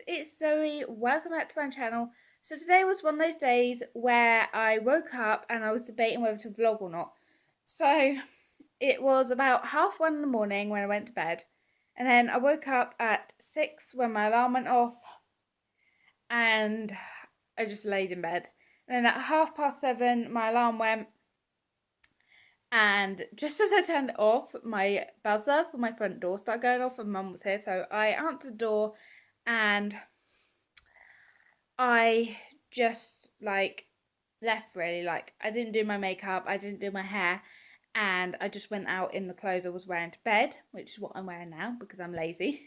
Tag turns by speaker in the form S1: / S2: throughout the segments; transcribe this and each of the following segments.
S1: it's Zoe. Welcome back to my channel. So today was one of those days where I woke up and I was debating whether to vlog or not. So it was about 1:30 in the morning when I went to bed, and then I woke up at 6 when my alarm went off, and I just laid in bed. And then at 7:30 my alarm went, and just as I turned it off, my buzzer for my front door started going off and Mum was here, so I answered the door and I just left really. I didn't do my makeup, I didn't do my hair, and I just went out in the clothes I was wearing to bed, which is what I'm wearing now because I'm lazy.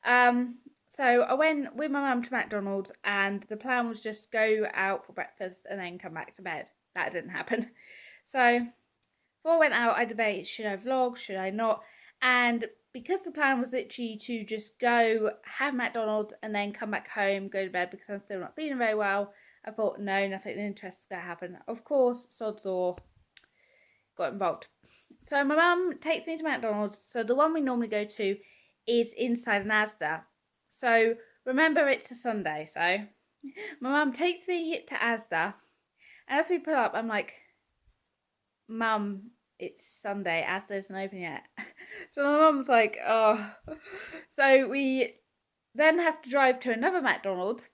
S1: So I went with my mum to McDonald's, and the plan was just go out for breakfast and then come back to bed. That didn't happen. So before I went out, I debated, should I vlog, should I not? And because the plan was literally to just go have McDonald's and then come back home, go to bed because I'm still not feeling very well, I thought, no, nothing interesting is going to happen. Of course, sod's law got involved. So my mum takes me to McDonald's. So the one we normally go to is inside an Asda. So remember, it's a Sunday. So my mum takes me to Asda. And as we pull up, I'm like, Mum, it's Sunday, Asda isn't open yet. So my mum's like, oh. So we then have to drive to another McDonald's,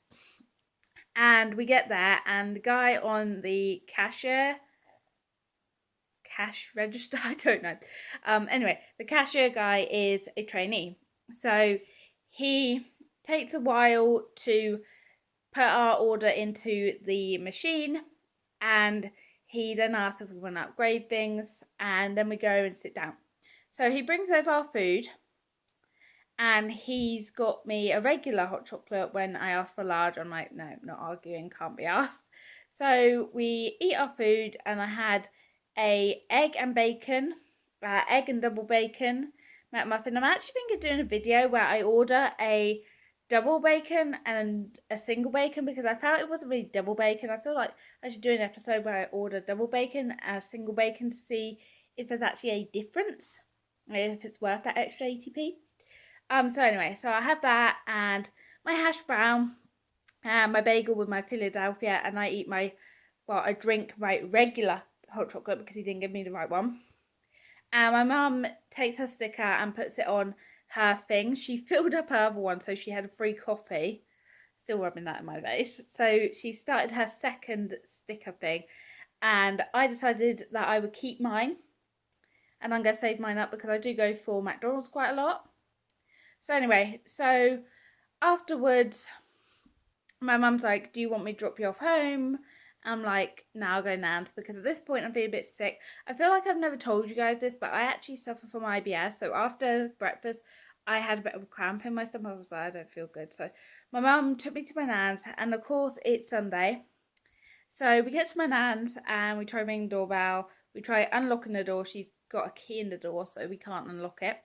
S1: and we get there, and the guy on the cash register, I don't know. Anyway, the cashier guy is a trainee. So he takes a while to put our order into the machine, and he then asks if we want to upgrade things, and then we go and sit down. So he brings over our food, and he's got me a regular hot chocolate when I asked for large. I'm like, no, not arguing, can't be asked. So we eat our food, and I had a egg and double bacon McMuffin. I'm actually thinking of doing a video where I order a double bacon and a single bacon because I felt it wasn't really double bacon. I feel like I should do an episode where I order double bacon and a single bacon to see if there's actually a difference, if it's worth that extra 80p. So anyway, so I have that and my hash brown and my bagel with my Philadelphia, and I drink my regular hot chocolate because he didn't give me the right one. And my mum takes her sticker and puts it on her thing. She filled up her other one, so she had a free coffee. Still rubbing that in my face. So she started her second sticker thing, and I decided that I would keep mine, and I'm going to save mine up because I do go for McDonald's quite a lot. So anyway, so afterwards, my mum's like, do you want me to drop you off home? I'm like, no, I'll go Nan's, because at this point I'm feeling a bit sick. I feel like I've never told you guys this, but I actually suffer from IBS. So after breakfast, I had a bit of a cramp in my stomach. I was like, I don't feel good. So my mum took me to my Nan's, and of course it's Sunday. So we get to my Nan's and we try ringing the doorbell. We try unlocking the door. She's got a key in the door, so we can't unlock it.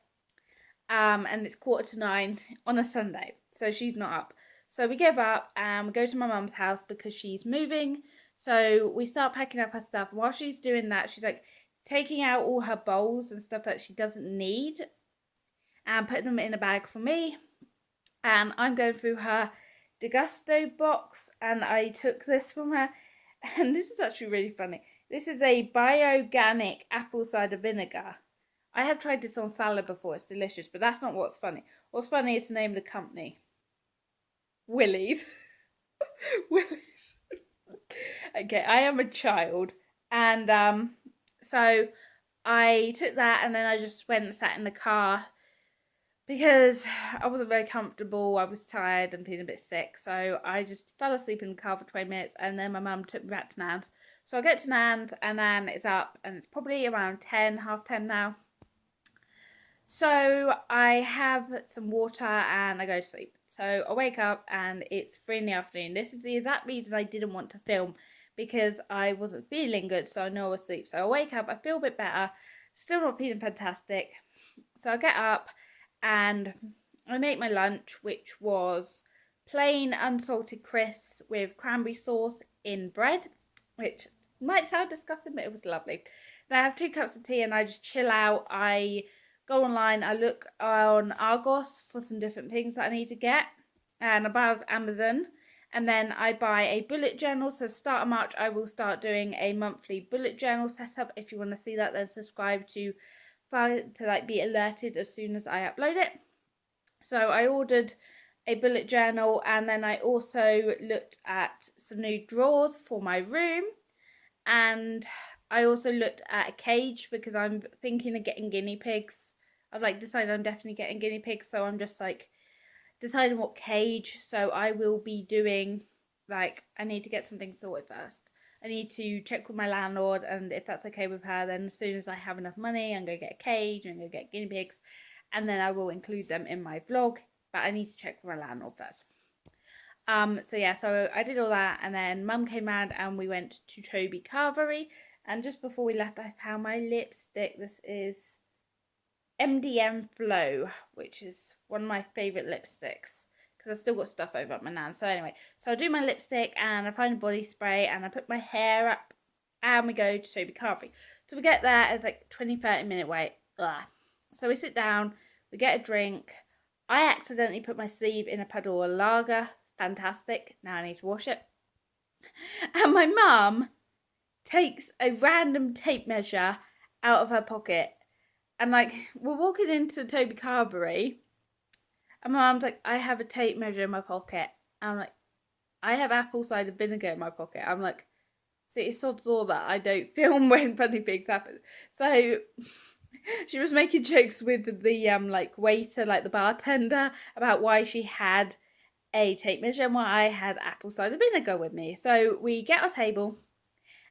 S1: And it's 9:15 on a Sunday, so she's not up. So we give up and we go to my mum's house because she's moving. So we start packing up her stuff. And while she's doing that, she's like taking out all her bowls and stuff that she doesn't need and putting them in a bag for me. And I'm going through her Degusto box, and I took this from her. And this is actually really funny. This is a bioorganic apple cider vinegar. I have tried this on salad before. It's delicious, but that's not what's funny. What's funny is the name of the company. Willie's. Willie's. Okay, I am a child, and so I took that, and then I just went and sat in the car because I wasn't very comfortable. I was tired and feeling a bit sick, so I just fell asleep in the car for 20 minutes, and then my mum took me back to Nan's. So I get to Nan's, and then it's up, and it's probably around 10, 10:30 now. So I have some water and I go to sleep. So I wake up and it's 3 in the afternoon. This is the exact reason I didn't want to film, because I wasn't feeling good, so I know I was asleep. So I wake up, I feel a bit better, still not feeling fantastic. So I get up and I make my lunch, which was plain unsalted crisps with cranberry sauce in bread, which might sound disgusting, but it was lovely. Then I have 2 cups of tea and I just chill out. I go online, I look on Argos for some different things that I need to get, and I browse Amazon, and then I buy a bullet journal. So start of March, I will start doing a monthly bullet journal setup. If you want to see that, then subscribe to like be alerted as soon as I upload it. So I ordered a bullet journal, and then I also looked at some new drawers for my room, and I also looked at a cage because I'm thinking of getting guinea pigs. I've like decided I'm definitely getting guinea pigs, so I'm just like deciding what cage. So I will be doing, like, I need to get something sorted first. I need to check with my landlord, and if that's okay with her, then as soon as I have enough money, I'm going to get a cage and I'm going to get guinea pigs, and then I will include them in my vlog, but I need to check with my landlord first. So yeah, so I did all that, and then Mum came round and we went to Toby Carvery, and just before we left I found my lipstick. This is MDM Flow, which is one of my favourite lipsticks because I've still got stuff over at my nan. So anyway, so I do my lipstick and I find a body spray and I put my hair up and we go to Toby Carvery. So we get there, it's like 20-30 minute wait. Ugh. So we sit down, we get a drink. I accidentally put my sleeve in a puddle of lager. Fantastic. Now I need to wash it. And my mum takes a random tape measure out of her pocket. And like, we're walking into Toby Carvery, and my mum's like, I have a tape measure in my pocket. And I'm like, I have apple cider vinegar in my pocket. I'm like, see, it's odds all that I don't film when funny things happen. So she was making jokes with the like waiter, like the bartender, about why she had a tape measure and why I had apple cider vinegar with me. So we get our table,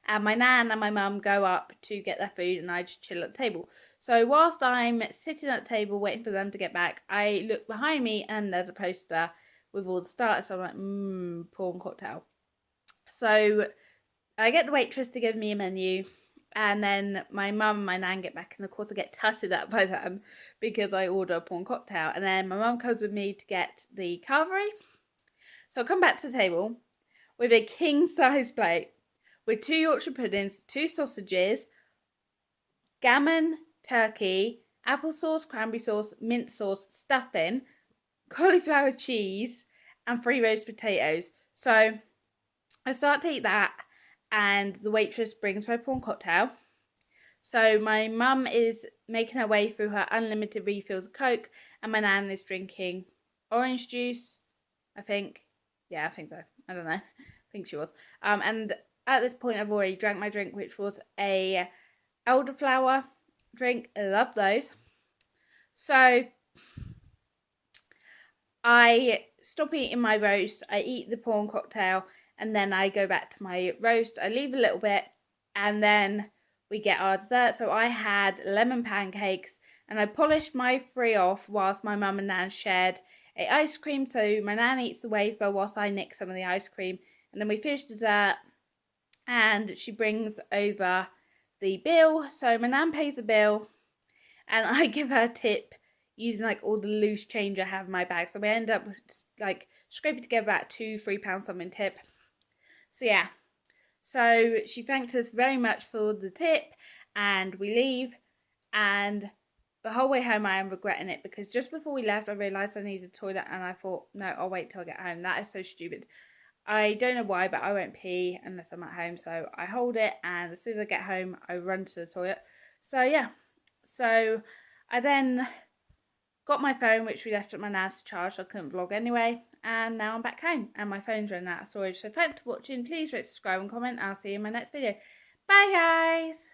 S1: and my nan and my mum go up to get their food, and I just chill at the table. So whilst I'm sitting at the table waiting for them to get back, I look behind me and there's a poster with all the starters. So I'm like, prawn cocktail. So I get the waitress to give me a menu, and then my mum and my nan get back, and of course I get tutted at by them because I order a prawn cocktail. And then my mum comes with me to get the carvery. So I come back to the table with a king size plate with 2 Yorkshire puddings, 2 sausages, gammon, turkey, applesauce, cranberry sauce, mint sauce, stuffing, cauliflower cheese, and 3 roast potatoes. So I start to eat that, and the waitress brings my prawn cocktail. So my mum is making her way through her unlimited refills of Coke, and my nan is drinking orange juice, I think. Yeah, I think so. I don't know. I think she was. And at this point, I've already drank my drink, which was a elderflower drink. I love those. So I stop eating my roast. I eat the prawn cocktail, and then I go back to my roast. I leave a little bit, and then we get our dessert. So I had lemon pancakes, and I polished my 3 off whilst my mum and nan shared a ice cream. So my nan eats the wafer whilst I nick some of the ice cream, and then we finish dessert, and she brings over the bill. So my nan pays the bill, and I give her a tip using like all the loose change I have in my bag. So we end up with like scraping together about £2-3 something tip. So yeah, so she thanked us very much for the tip, and we leave, and the whole way home I am regretting it because just before we left I realised I needed a toilet, and I thought, no, I'll wait till I get home. That is so stupid. I don't know why, but I won't pee unless I'm at home, so I hold it, and as soon as I get home I run to the toilet. So yeah, so I then got my phone, which we left at my nan's to charge, so I couldn't vlog anyway, and now I'm back home and my phone's running out of storage. So thanks for watching. Please rate, subscribe and comment. I'll see you in my next video. Bye guys.